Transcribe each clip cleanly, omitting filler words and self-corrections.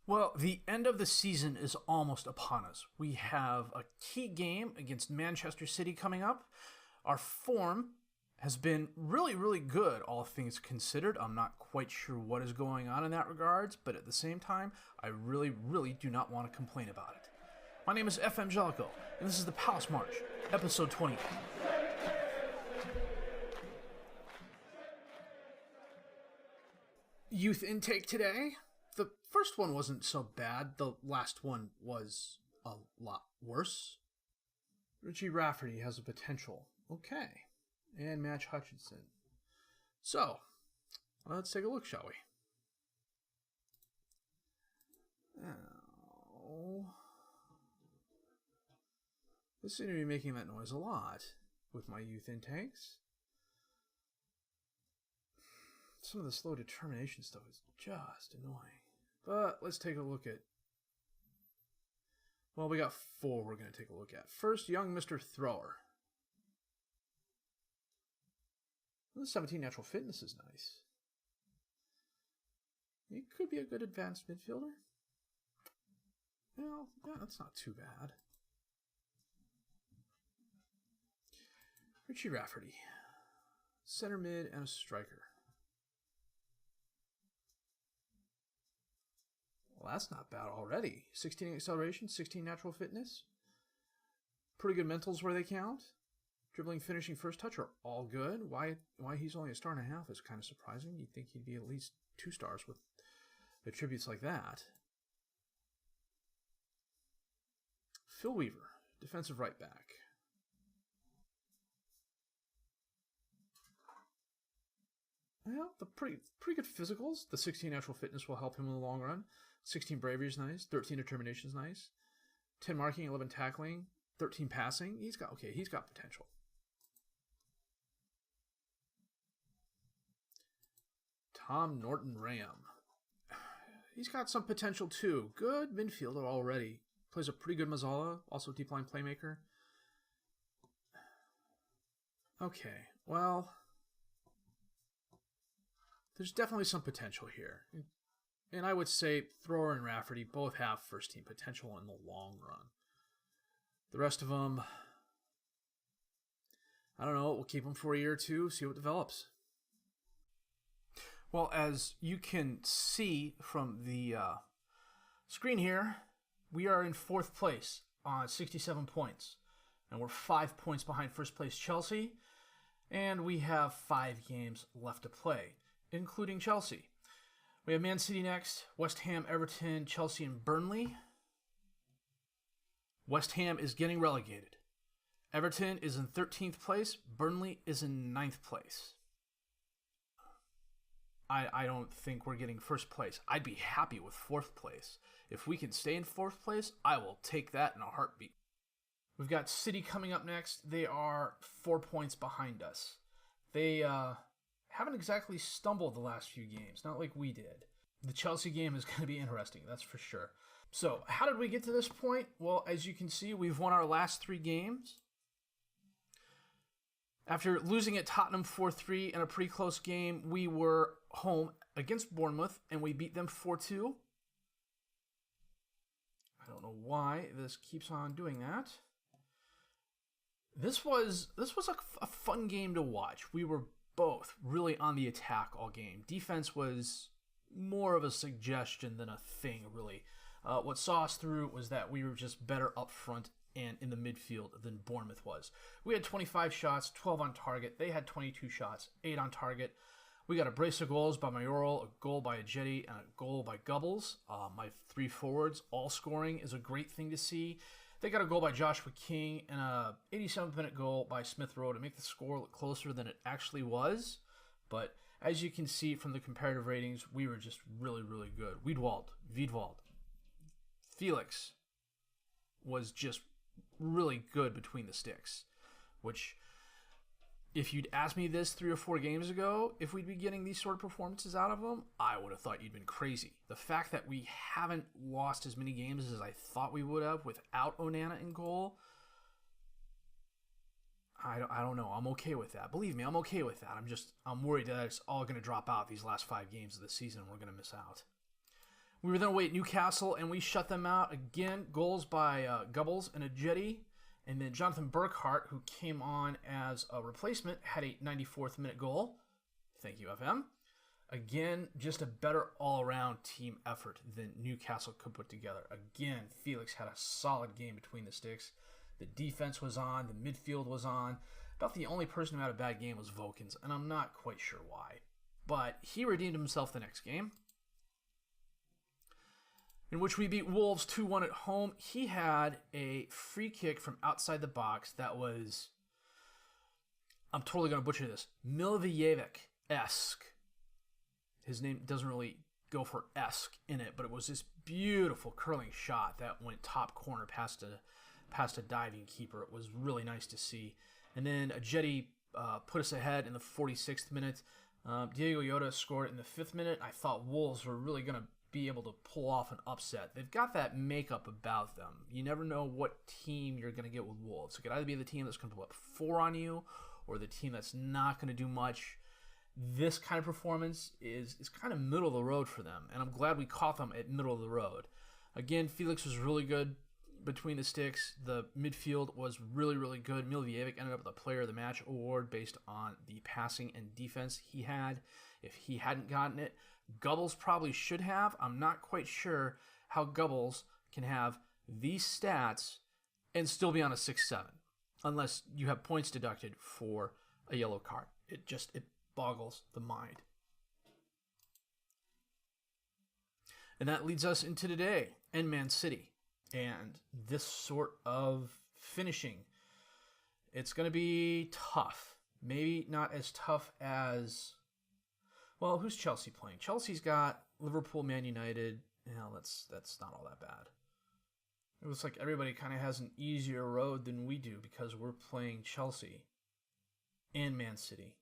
Well, the end of the season is almost upon us. We have a key game against Manchester City coming up. Our form has been really, really good, all things considered. I'm not quite sure what is going on in that regards, but at the same time, I really, really do not want to complain about it. My name is FM19, and this is the Palace March, episode 20. Youth intake today. The first one wasn't so bad. The last one was a lot worse. Richie Rafferty has a potential. Okay. And Match Hutchinson. So, let's take a look, shall we? Oh. I seem to be making that noise a lot with my youth intakes. Some of the slow determination stuff is just annoying. But let's take a look at... Well, we got 4 we're going to take a look at. First, young Mr. Thrower. The 17 natural fitness is nice. He could be a good advanced midfielder. Well, yeah, that's not too bad. Richie Rafferty. Center mid and a striker. Well, that's not bad already. 16 acceleration, 16 natural fitness. Pretty good mentals where they count. Dribbling, finishing, first touch are all good. Why he's only a star and a half is kind of surprising. You'd think he'd be at least 2 stars with attributes like that. Phil Weaver, defensive right back. Well, the pretty good physicals. The 16 natural fitness will help him in the long run. 16 bravery is nice. 13 determination is nice. 10 marking, 11 tackling, 13 passing. He's got potential. Tom Norton Ram. He's got some potential too. Good midfielder already. Plays a pretty good Mazzala, also deep line playmaker. Okay, well, there's definitely some potential here. And I would say Thrower and Rafferty both have first team potential in the long run. The rest of them, I don't know, we'll keep them for a year or two, see what develops. Well, as you can see from the screen here, we are in 4th place on 67 points. And we're 5 points behind first place Chelsea. And we have 5 games left to play, including Chelsea. We have Man City next, West Ham, Everton, Chelsea, and Burnley. West Ham is getting relegated. Everton is in 13th place. Burnley is in 9th place. I don't think we're getting first place. I'd be happy with 4th place. If we can stay in 4th place, I will take that in a heartbeat. We've got City coming up next. They are 4 points behind us. They haven't exactly stumbled the last few games, not like we did. The Chelsea game is going to be interesting, that's for sure. So, how did we get to this point? Well, as you can see, we've won our last 3 games. After losing at Tottenham 4-3 in a pretty close game, we were home against Bournemouth, and we beat them 4-2. I don't know why this keeps on doing that. This was a fun game to watch. We were both really on the attack all game. Defense was more of a suggestion than a thing, really. What saw us through was that we were just better up front and in the midfield than Bournemouth was. We had 25 shots, 12 on target. They had 22 shots, 8 on target. We got a brace of goals by Mayoral, a goal by Ajeti, and a goal by Gubbles. My 3 forwards all scoring is a great thing to see. They got a goal by Joshua King and a 87th-minute goal by Smith Rowe to make the score look closer than it actually was. But as you can see from the comparative ratings, we were just really, really good. Wiedwald, Felix was just really good between the sticks, which, if you'd asked me this 3 or 4 games ago, if we'd be getting these sort of performances out of them, I would have thought you'd been crazy. The fact that we haven't lost as many games as I thought we would have without Onana in goal, I don't know. I'm okay with that. Believe me, I'm okay with that. I'm worried that it's all going to drop out these last 5 games of the season and we're going to miss out. We were then away at Newcastle, and we shut them out again. Goals by Gubbles and Ajeti. And then Jonathan Burkhart, who came on as a replacement, had a 94th minute goal. Thank you, FM. Again, just a better all-around team effort than Newcastle could put together. Again, Felix had a solid game between the sticks. The defense was on. The midfield was on. About the only person who had a bad game was Vokins, and I'm not quite sure why. But he redeemed himself the next game, in which we beat Wolves 2-1 at home. He had a free kick from outside the box that was, I'm totally going to butcher this, Milivojevic-esque. His name doesn't really go for esque in it, but it was this beautiful curling shot that went top corner past a diving keeper. It was really nice to see. And then Ajeti put us ahead in the 46th minute. Diego Llorente scored in the 5th minute. I thought Wolves were really going to be able to pull off an upset. They've got that makeup about them. You never know what team you're going to get with Wolves. It could either be the team that's going to put 4 on you or the team that's not going to do much. This kind of performance is kind of middle of the road for them, and I'm glad we caught them at middle of the road. Again, Felix was really good between the sticks. The midfield was really, really good. Milivojevic ended up with a Player of the Match award based on the passing and defense he had. If he hadn't gotten it, Gubbles probably should have. I'm not quite sure how Gubbles can have these stats and still be on a 6-7, unless you have points deducted for a yellow card. It boggles the mind. And that leads us into today and Man City. And this sort of finishing, it's going to be tough. Maybe not as tough as, well, who's Chelsea playing? Chelsea's got Liverpool, Man United. That's not all that bad. It looks like everybody kind of has an easier road than we do because we're playing Chelsea and Man City.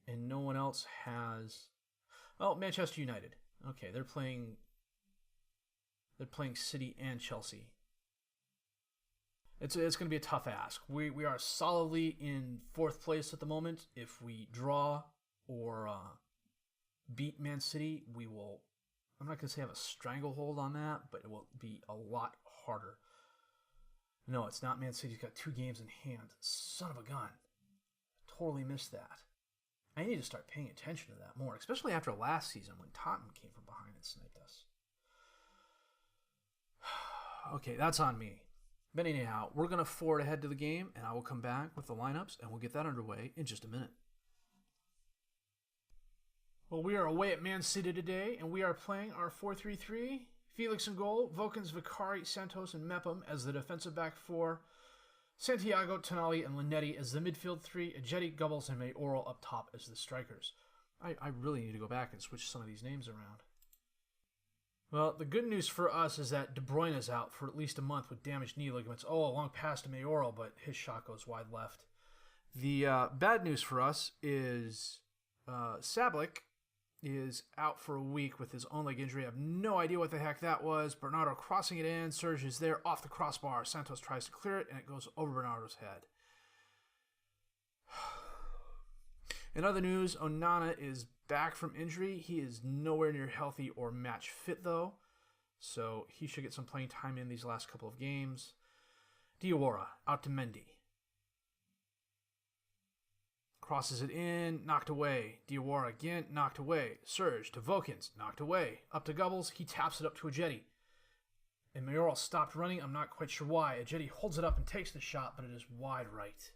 And no one else has... Oh, Manchester United. Okay, they're playing City and Chelsea. It's going to be a tough ask. We are solidly in 4th place at the moment. If we draw or beat Man City, we will... I'm not going to say have a stranglehold on that, but it will be a lot harder. No, it's not Man City. He's got 2 games in hand. Son of a gun. Totally missed that. I need to start paying attention to that more, especially after last season when Tottenham came from behind and sniped us. Okay, that's on me. But anyhow, we're going to forward ahead to the game, and I will come back with the lineups, and we'll get that underway in just a minute. Well, we are away at Man City today, and we are playing our 4-3-3. Felix in goal, Vokins, Vicari, Santos, and Mepham as the defensive back 4. Santiago, Tonali, and Linetti as the midfield 3, Ajeti, Gubbles, and Mayoral up top as the strikers. I really need to go back and switch some of these names around. Well, the good news for us is that De Bruyne is out for at least a month with damaged knee ligaments. Oh, a long pass to Mayoral, but his shot goes wide left. The bad news for us is Sablik is out for a week with his own leg injury. I have no idea what the heck that was. Bernardo crossing it in. Serge is there off the crossbar. Santos tries to clear it, and it goes over Bernardo's head. In other news, Onana is back from injury. He is nowhere near healthy or match fit, though, so he should get some playing time in these last couple of games. Diawara out to Mendy. Crosses it in, knocked away. Diawara again, knocked away. Serge to Vokins, knocked away. Up to Gubbles, he taps it up to Ajeti. And Mayoral stopped running, I'm not quite sure why. Ajeti holds it up and takes the shot, but it is wide right.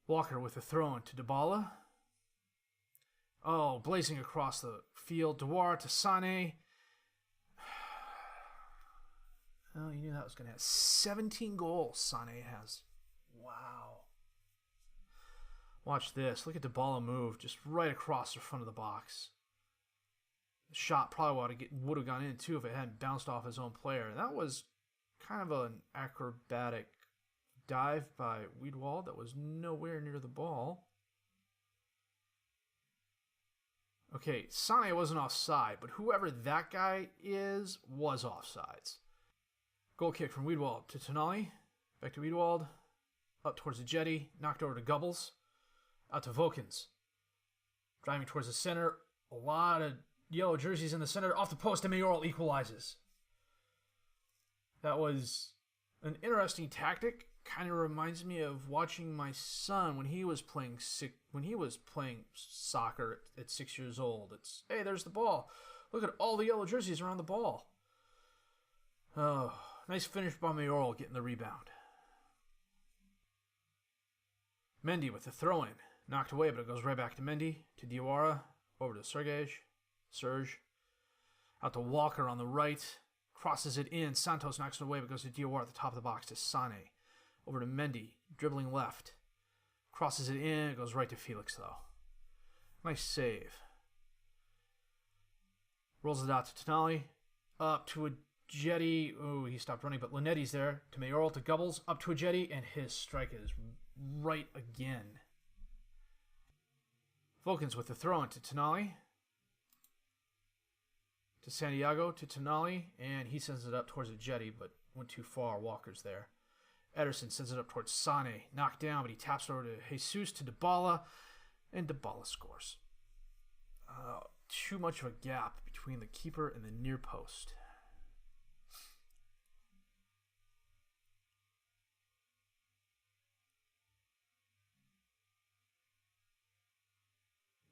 Walker with a throw-in to Dybala. Oh, blazing across the field. Diawara to Sané. Oh, you knew that was going to have 17 goals Sané has. Wow. Watch this. Look at Dybala move just right across the front of the box. The shot probably would have gone in too if it hadn't bounced off his own player. That was kind of an acrobatic dive by Wiedwald that was nowhere near the ball. Okay, Sané wasn't offside, but whoever that guy is was offsides. Goal kick from Wiedwald to Tonali. Back to Wiedwald. Up towards the jetty. Knocked over to Gubbles. Out to Vokins. Driving towards the center. A lot of yellow jerseys in the center, off the post, and Mayoral equalizes. That was an interesting tactic. Kind of reminds me of watching my son when he was playing soccer at 6 years old. It's, hey, there's the ball. Look at all the yellow jerseys around the ball. Oh, nice finish by Mayoral getting the rebound. Mendy with the throw-in. Knocked away, but it goes right back to Mendy, to Diawara, over to Serge. Out to Walker on the right. Crosses it in. Santos knocks it away, but goes to Diawara at the top of the box to Sane. Over to Mendy, dribbling left. Crosses it in. It goes right to Felix, though. Nice save. Rolls it out to Tonali. Up to a Jetty. Oh, he stopped running, but Linetti's there. To Mayoral, to Gubbles. Up to a Jetty, and his strike is right again. Vokins with the throw-in to Tonali. To Santiago, to Tonali, and he sends it up towards a Jetty, but went too far. Walker's there. Ederson sends it up towards Sane. Knocked down, but he taps it over to Jesus, to Dybala, and Dybala scores. Too much of a gap between the keeper and the near post.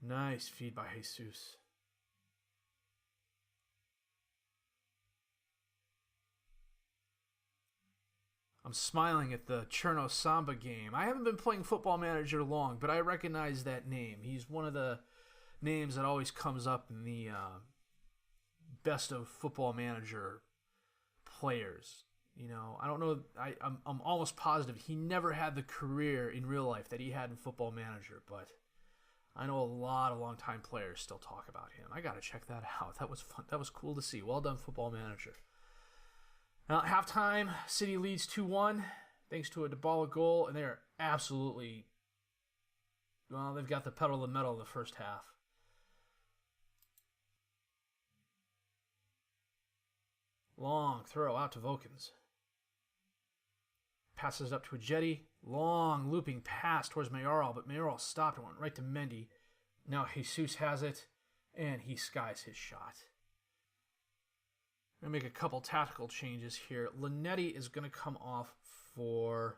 Nice feed by Jesus. I'm smiling at the Cherno Samba game. I haven't been playing Football Manager long, but I recognize that name. He's one of the names that always comes up in the best of Football Manager players. You know, I don't know. I'm almost positive he never had the career in real life that he had in Football Manager, but I know a lot of longtime players still talk about him. I got to check that out. That was fun. That was cool to see. Well done, Football Manager. Now, at halftime, City leads 2-1 thanks to a Dybala goal, and they're absolutely, well, they've got the pedal to the metal in the first half. Long throw out to Vokins. Passes up to a Jetty. Long looping pass towards Mayoral, but Mayoral stopped and went right to Mendy. Now Jesus has it, and he skies his shot. I'm going to make a couple tactical changes here. Linetti is going to come off for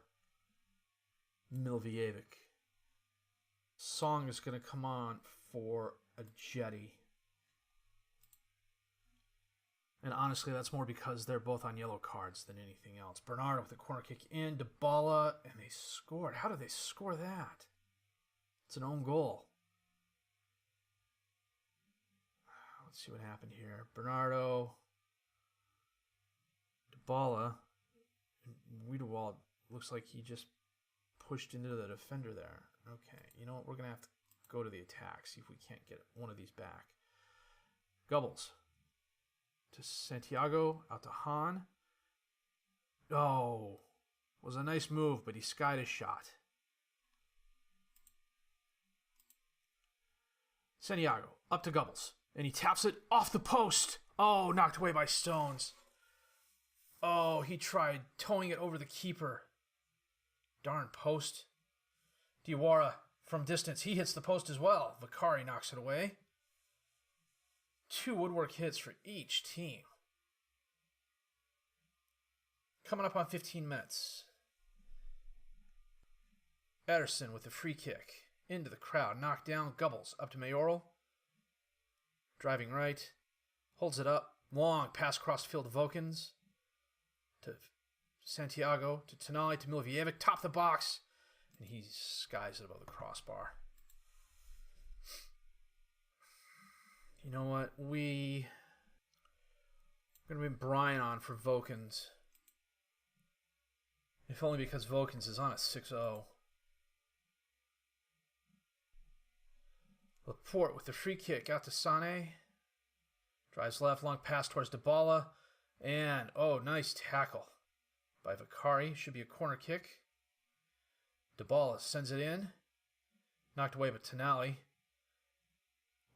Milvievic. Song is going to come on for a Jetty. And honestly, that's more because they're both on yellow cards than anything else. Bernardo with a corner kick in, Dybala, and they scored. How did they score that? It's an own goal. Let's see what happened here. Bernardo, Dybala, Wiedewald looks like he just pushed into the defender there. Okay, you know what? We're going to have to go to the attack, see if we can't get one of these back. Gubbles to Santiago, out to Hahn. Oh, was a nice move, but he skied his shot. Santiago, up to Gubbles, and he taps it off the post. Oh, knocked away by Stones. Oh, he tried towing it over the keeper. Darn post. Diawara from distance. He hits the post as well. Vicari knocks it away. 2 woodwork hits for each team. Coming up on 15 minutes. Ederson with the free kick. Into the crowd. Knocked down. Gubbles up to Mayoral. Driving right. Holds it up. Long pass across the field to Vokins. To Santiago. To Tonali. To Milvievic. Top the box. And he skies it above the crossbar. You know what? We're going to bring Brian on for Vokins. If only because Vokins is on a 6-0. Laporte with the free kick out to Sane. Drives left, long pass towards Dybala. And, oh, nice tackle by Vicari. Should be a corner kick. Dybala sends it in. Knocked away by Tonali.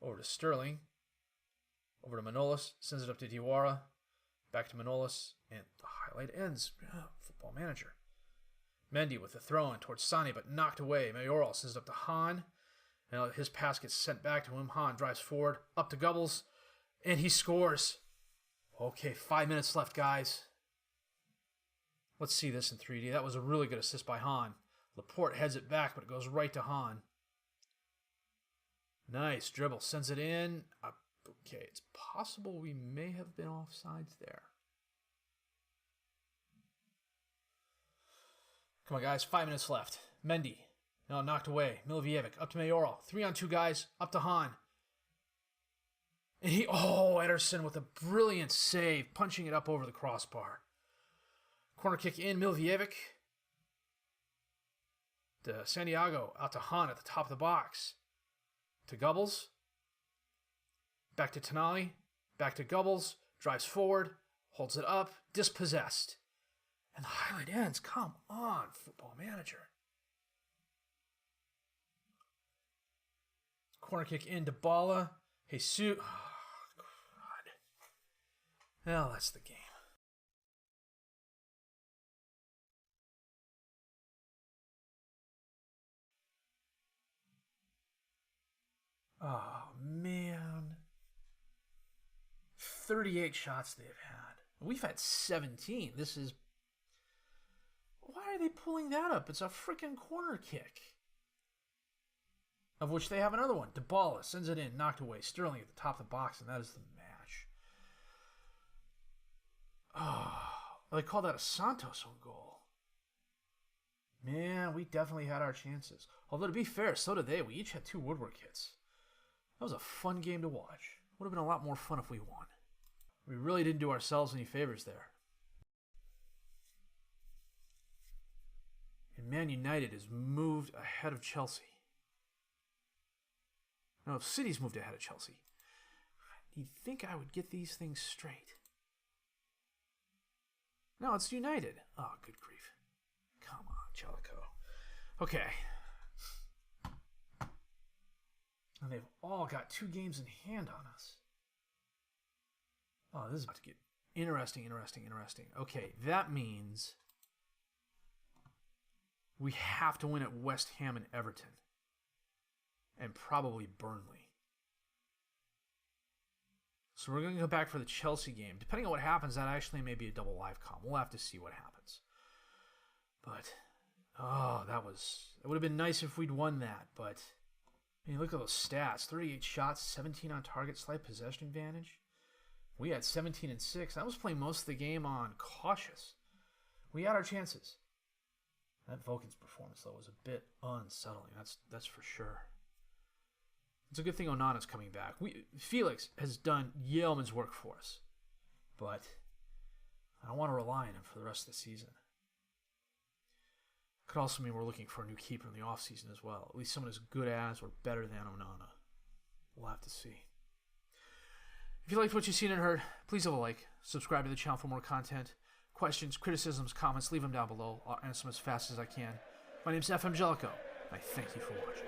Over to Sterling. Over to Manolis. Sends it up to Diawara. Back to Manolis. And the highlight ends. Football Manager. Mendy with the throw-in towards Sane, but knocked away. Mayoral sends it up to Hahn. And his pass gets sent back to him. Hahn drives forward. Up to Gubbles. And he scores. Okay, 5 minutes left, guys. Let's see this in 3D. That was a really good assist by Hahn. Laporte heads it back, but it goes right to Hahn. Nice dribble. Sends it in. Okay, it's possible we may have been offsides there. Come on, guys. 5 minutes left. Mendy. No, knocked away. Milivojevic. Up to Mayoral. 3-on-2 guys. Up to Hahn. And Ederson with a brilliant save. Punching it up over the crossbar. Corner kick in. Milivojevic. To Santiago. Out to Hahn at the top of the box. To Gubbles. Back to Tonali. Back to Gubbles. Drives forward. Holds it up. Dispossessed. And the highlight ends. Come on, Football Manager. Corner kick in to Bala. Jesus. Oh, God. Well, that's the game. Oh, man. 38 shots they've had. We've had 17. This is... Why are they pulling that up? It's a freaking corner kick. Of which they have another one. Dybala sends it in, knocked away. Sterling at the top of the box, and that is the match. Oh, they call that a Santos own goal. Man, we definitely had our chances. Although, to be fair, so did they. We each had 2 woodwork hits. That was a fun game to watch. Would have been a lot more fun if we won. We really didn't do ourselves any favors there. And Man United has moved ahead of Chelsea. No, City's moved ahead of Chelsea. You'd think I would get these things straight. No, it's United. Oh, good grief. Come on, Jellicoe. Okay. And they've all got 2 games in hand on us. Oh, this is about to get interesting. Okay, that means we have to win at West Ham and Everton. And probably Burnley. So we're going to go back for the Chelsea game. Depending on what happens, that actually may be a double live comm. We'll have to see what happens. But, it would have been nice if we'd won that. But, I mean, look at those stats. 38 shots, 17 on target, slight possession advantage. We had 17 and 6. I was playing most of the game on cautious. We had our chances. That Vulcan's performance, though, was a bit unsettling. That's for sure. It's a good thing Onana's coming back. Felix has done yeoman's work for us. But I don't want to rely on him for the rest of the season. Could also mean we're looking for a new keeper in the offseason as well. At least someone as good as or better than Onana. We'll have to see. If you liked what you've seen and heard, please leave a like. Subscribe to the channel for more content. Questions, criticisms, comments, leave them down below. I'll answer them as fast as I can. My name's FM19. I thank you for watching.